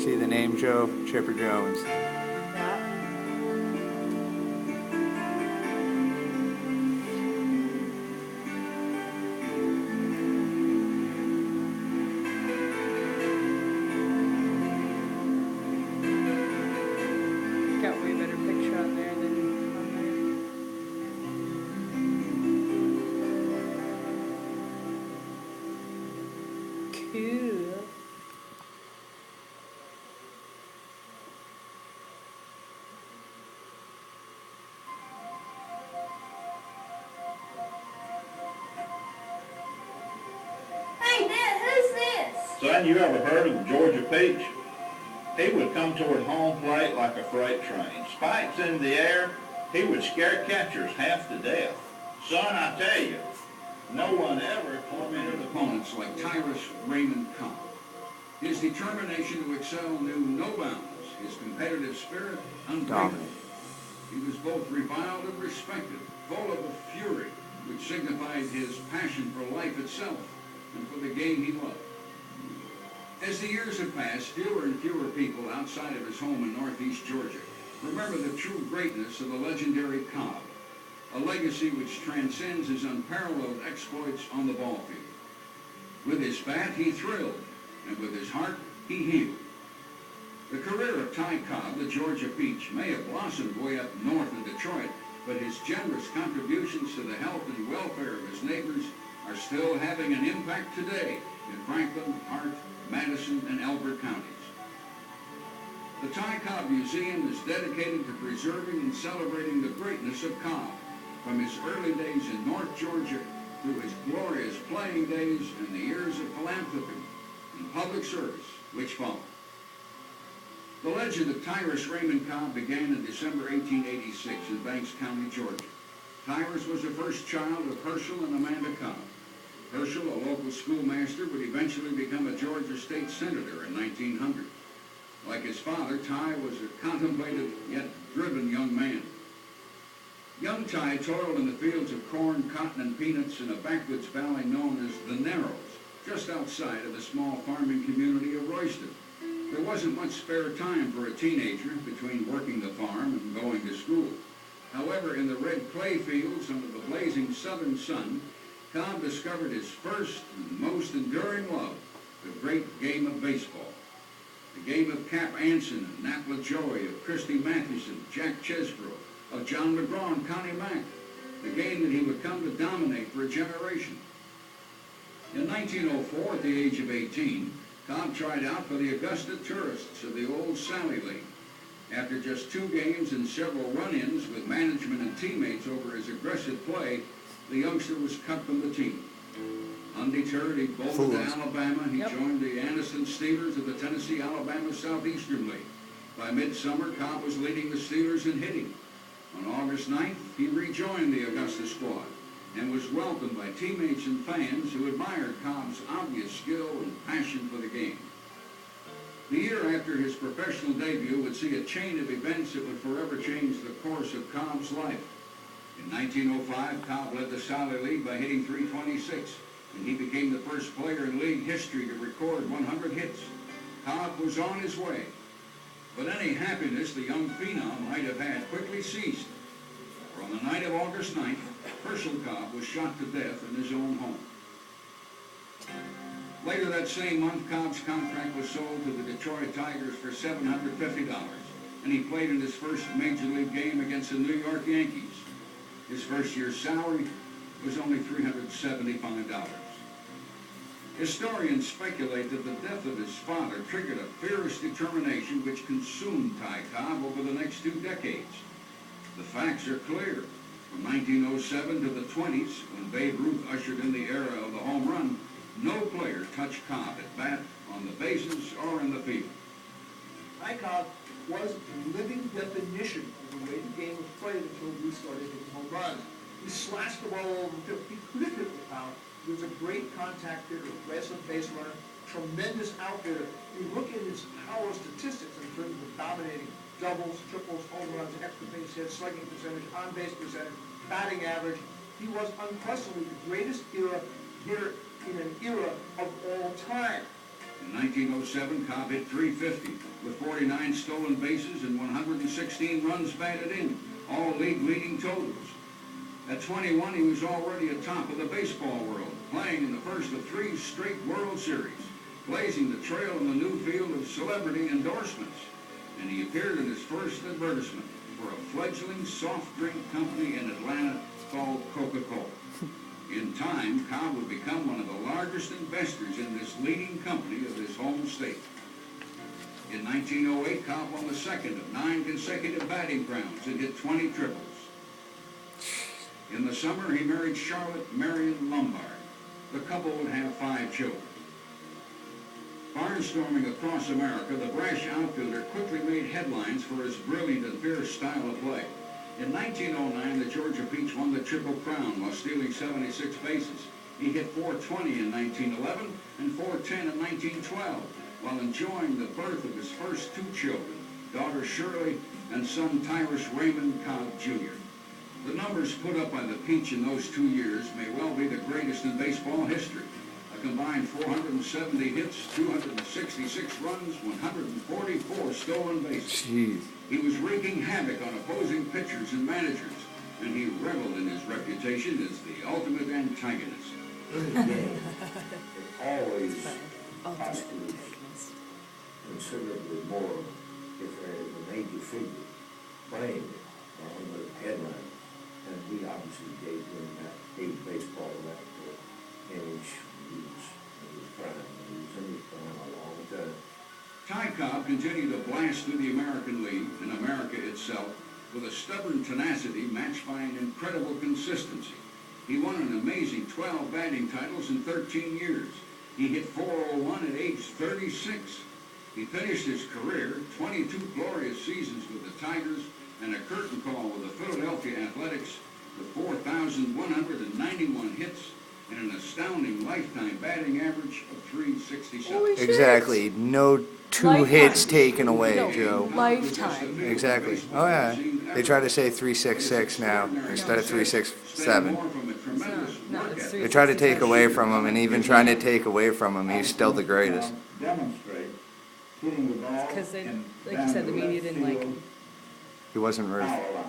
See the name Joe, Chipper Jones. Got way better picture on there than on there. Cool. Hey, Dad, who's this? Son, you ever heard of Georgia Peach? He would come toward home plate like a freight train. Spikes in the air, he would scare catchers half to death. Son, I tell you, no one ever tormented Opponents like Tyrus Raymond Cobb. His determination to excel knew no bounds, his competitive spirit unbreakable. He was both reviled and respected, full of a fury which signified his passion for life itself and for the game he loved. As the years have passed, fewer and fewer people outside of his home in northeast Georgia remember the true greatness of the legendary Cobb, a legacy which transcends his unparalleled exploits on the ball field. With his bat, he thrilled, and with his heart, he healed. The career of Ty Cobb, the Georgia Peach, may have blossomed way up north in Detroit, but his generous contributions to the health and welfare of his neighbors are still having an impact today in Franklin, Hart, Madison, and Elbert counties. The Ty Cobb Museum is dedicated to preserving and celebrating the greatness of Cobb, from his early days in North Georgia through his glorious playing days and the years of philanthropy and public service which followed. The legend of Tyrus Raymond Cobb began in December 1886 in Banks County, Georgia. Tyrus was the first child of Herschel and Amanda Cobb. Herschel, a local schoolmaster, would eventually become a Georgia state senator in 1900. Like his father, Ty was a contemplative yet driven young man. Young Ty toiled in the fields of corn, cotton, and peanuts in a backwoods valley known as the Narrows, just outside of the small farming community of Royston. There wasn't much spare time for a teenager between working the farm and going to school. However, in the red clay fields under the blazing southern sun, Cobb discovered his first and most enduring love, the great game of baseball. The game of Cap Anson and Napa Joey, of Christy Mathewson, Jack Chesbrough, of John McGraw and Connie Mack, the game that he would come to dominate for a generation. In 1904, at the age of 18, Cobb tried out for the Augusta Tourists of the old Sally League. After just 2 games and several run-ins with management and teammates over his aggressive play, the youngster was cut from the team. Undeterred, he bolted to Alabama. He joined the Anniston Steelers of the Tennessee-Alabama Southeastern League. By midsummer, Cobb was leading the Steelers in hitting. On August 9th, he rejoined the Augusta squad and was welcomed by teammates and fans who admired Cobb's obvious skill and passion for the game. The year after his professional debut would see a chain of events that would forever change the course of Cobb's life. In 1905, Cobb led the Sally League by hitting .326, and he became the first player in league history to record 100 hits. Cobb was on his way, but any happiness the young phenom might have had quickly ceased. For on the night of August 9th, Herschel Cobb was shot to death in his own home. Later that same month, Cobb's contract was sold to the Detroit Tigers for $750, and he played in his first major league game against the New York Yankees. His first year's salary was only $375. Historians speculate that the death of his father triggered a fierce determination which consumed Ty Cobb over the next 2 decades. The facts are clear. From 1907 to the 20s, when Babe Ruth ushered in the era of the home run, no player touched Cobb at bat, on the bases, or in the field. Ty Cobb was the living definition of the way the game was played until Ruth started hitting home runs. He slashed the ball over the field. He could hit with power. He was a great contact hitter, aggressive base runner, tremendous outfielder. You look at his power statistics in terms of dominating doubles, triples, home runs, extra base hits, slugging percentage, on-base percentage, batting average. He was unquestionably the greatest hitter in an era of all time. In 1907, Cobb hit .350 with 49 stolen bases and 116 runs batted in, all league-leading totals. At 21, he was already atop of the baseball world, playing in the first of 3 straight World Series, blazing the trail in the new field of celebrity endorsements. And he appeared in his first advertisement for a fledgling soft drink company in Atlanta called Coca-Cola. In time, Cobb would become one of the largest investors in this leading company of his home state. In 1908, Cobb won the second of 9 consecutive batting crowns and hit 20 triples. In the summer, he married Charlotte Marion Lombard. The couple would have 5 children. Barnstorming across America, the brash outfielder quickly made headlines for his brilliant and fierce style of play. In 1909, the Georgia Peach won the Triple Crown while stealing 76 bases. He hit .420 in 1911 and .410 in 1912, while enjoying the birth of his first 2 children, daughter Shirley and son Tyrus Raymond Cobb Jr. The numbers put up by the Peach in those 2 years may well be the greatest in baseball history. A combined 470 hits, 266 runs, 144 stolen bases. Jeez. He was wreaking havoc on opposing pitchers and managers, and he reveled in his reputation as the ultimate antagonist. In the game, it always costs considerably more if there is a major figure playing it on the headline. And he obviously gave baseball that image. He was in his prime. He was in his prime a long time. Ty Cobb continued to blast through the American League and America itself with a stubborn tenacity matched by an incredible consistency. He won an amazing 12 batting titles in 13 years. He hit .401 at age 36. He finished his career 22 glorious seasons with the Tigers and a curtain call with the Philadelphia Athletics with 4,191 hits and an astounding lifetime batting average of .367. Holy shit. Exactly. No 2 Lifetime. hits taken away, No. Joe. Lifetime. Exactly. Oh, yeah. They try to say 366 now instead of 367. No, it's They try to take away from him, and even trying to take away from him, he's still the greatest. Demonstrate hitting the ball. Because they, and like down you said, the left media didn't like field him. He wasn't Ruth. foul line.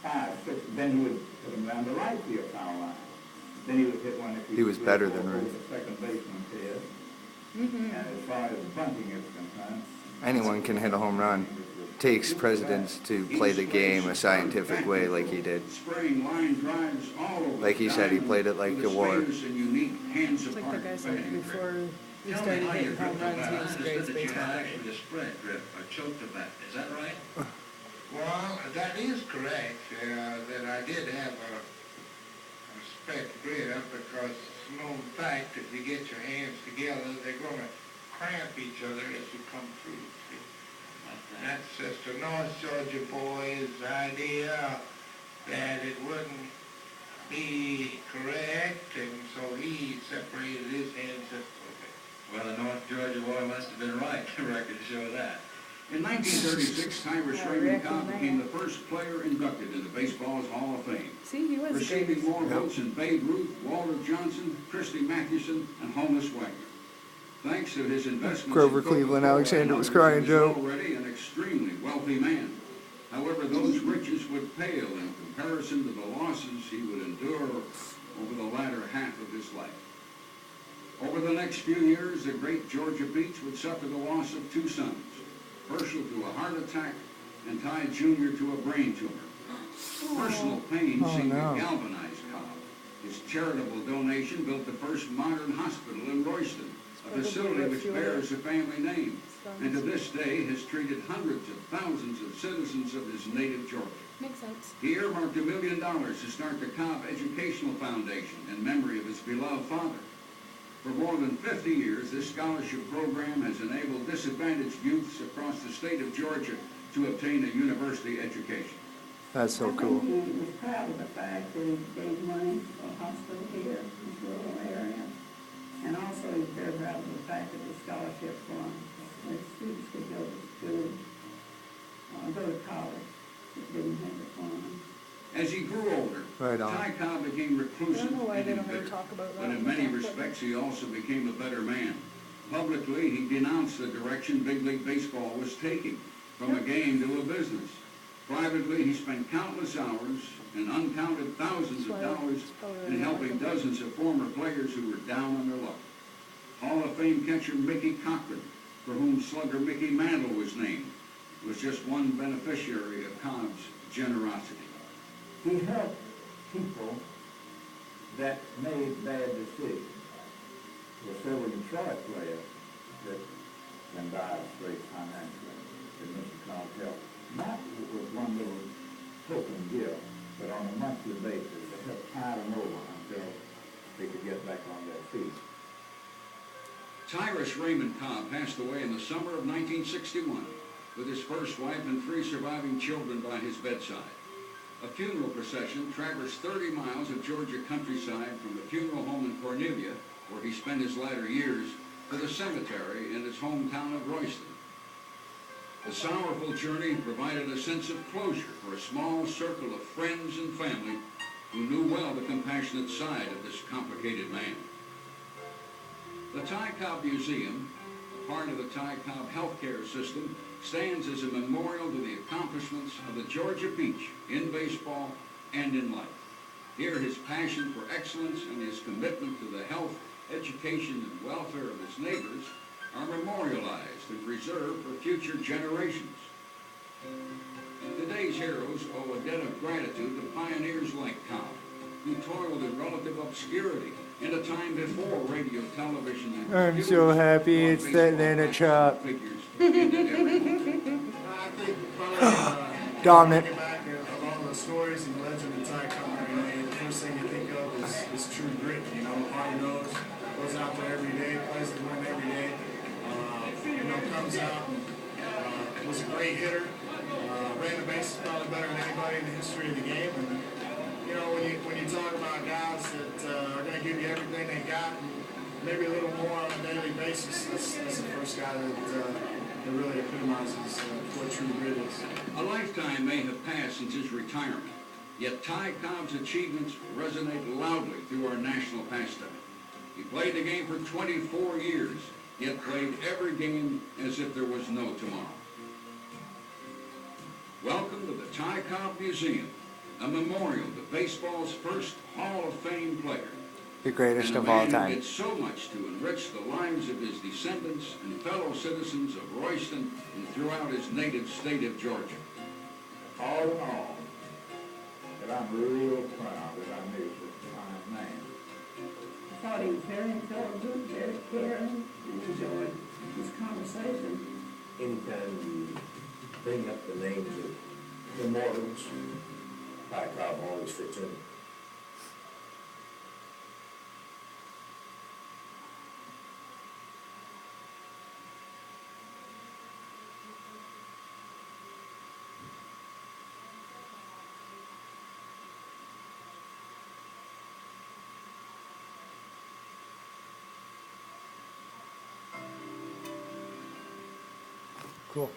5, 6, then he would put him down the right field foul line. Then he would hit one if He was could better go than over Ruth. the second baseman said. And as far as bunting is concerned, Anyone can hit a home run. Takes precedence to play the game a scientific way like he did. Spraying line drives all over Like he said, he played it like with a his war. fingers and unique hands It's like apart the guy said batting before grip. we started hitting home runs, he was the greatest baseball player. actually a spread grip or choked a bat. Is that right? Well, that is correct, that I did have a spec grip because it's a known fact if you get your hands together, they're going to cramp each other as you come through. See? That's just a North Georgia boy's idea that it wouldn't be correct, and so he separated his hands just a little bit. Well, the North Georgia boy must have been right. The record show that. In 1936, Tyrus Yeah, Raymond Rick Cobb and became Matt. the first player inducted into baseball's Hall of Fame, See, he was the receiving greatest. more votes than Babe Ruth, Walter Johnson, Christy Mathewson, and Honus Wagner. Thanks to his investments Grover in Cleveland Coca-Cola Alexander and was others, crying, he Joe. already an extremely wealthy man. However, those riches would pale in comparison to the losses he would endure over the latter half of his life. Over the next few years, the great Georgia Peach would suffer the loss of 2 sons, Herschel to a heart attack and Ty Jr. to a brain tumor. Personal pain Oh, seemed no. to galvanize Cobb. His charitable donation built the first modern hospital in Royston, a facility which bears a family name, and to this day has treated hundreds of thousands of citizens of his native Georgia. Makes sense. He earmarked $1 million to start the Cobb Educational Foundation in memory of his beloved father. For more than 50 years, this scholarship program has enabled disadvantaged youths across the state of Georgia to obtain a university education. That's so I cool. think he was proud of the fact that he gave money for a hospital here in this rural area. And also he's very proud of the fact that the scholarship fund, that students could go to school, go to college, that didn't have the funds. As he grew older, Right on. Ty Cobb became reclusive I don't know why and they don't ever embittered, talk about but that. in many respects he also became a better man. Publicly, he denounced the direction big league baseball was taking, from a game to a business. Privately, he spent countless hours and uncounted thousands of dollars in helping dozens of former players who were down on their luck. Hall of Fame catcher Mickey Cochran, for whom slugger Mickey Mantle was named, was just one beneficiary of Cobb's generosity. He helped people that made bad decisions. There's several Detroit players that can die straight financially, that Mr. Cobb helped. Not with one little token gift, but on a monthly basis to help tide them over until they could get back on their feet. Tyrus Raymond Cobb passed away in the summer of 1961 with his first wife and 3 surviving children by his bedside. A funeral procession traversed 30 miles of Georgia countryside from the funeral home in Cornelia, where he spent his latter years, to the cemetery in his hometown of Royston. The sorrowful journey provided a sense of closure for a small circle of friends and family who knew well the compassionate side of this complicated man. The Ty Cobb Museum, a part of the Ty Cobb healthcare system, stands as a memorial to the accomplishments of the Georgia Peach in baseball and in life. Here, his passion for excellence and his commitment to the health, education, and welfare of his neighbors are memorialized and preserved for future generations. Today's heroes owe a debt of gratitude to pioneers like Cobb, who toiled in relative obscurity in a time before radio, television, and I'm so happy it's sitting in a truck. I think probably, Dominant. thinking back of all the stories and legend of Ty Cobb, the first thing you think of is true grit, hard nose, goes out there every day, plays to win every day, comes out and was a great hitter, ran the bases probably better than anybody in the history of the game, and when you talk about guys that are going to give you everything they got, and maybe a little more on a daily basis, that's the first guy that really epitomizes what true grit is. A lifetime may have passed since his retirement, yet Ty Cobb's achievements resonate loudly through our national pastime. He played the game for 24 years, yet played every game as if there was no tomorrow. Welcome to the Ty Cobb Museum, a memorial to baseball's first Hall of Fame player. The greatest And a of all man who time. did so much to enrich the lives of his descendants and fellow citizens of Royston and throughout his native state of Georgia. All in all, that I'm real proud that I knew such a fine man. I thought he was very intelligent, very caring, and enjoyed this conversation. Anytime you bring up the names of immortals, Ty Cobb always fits in. Cool.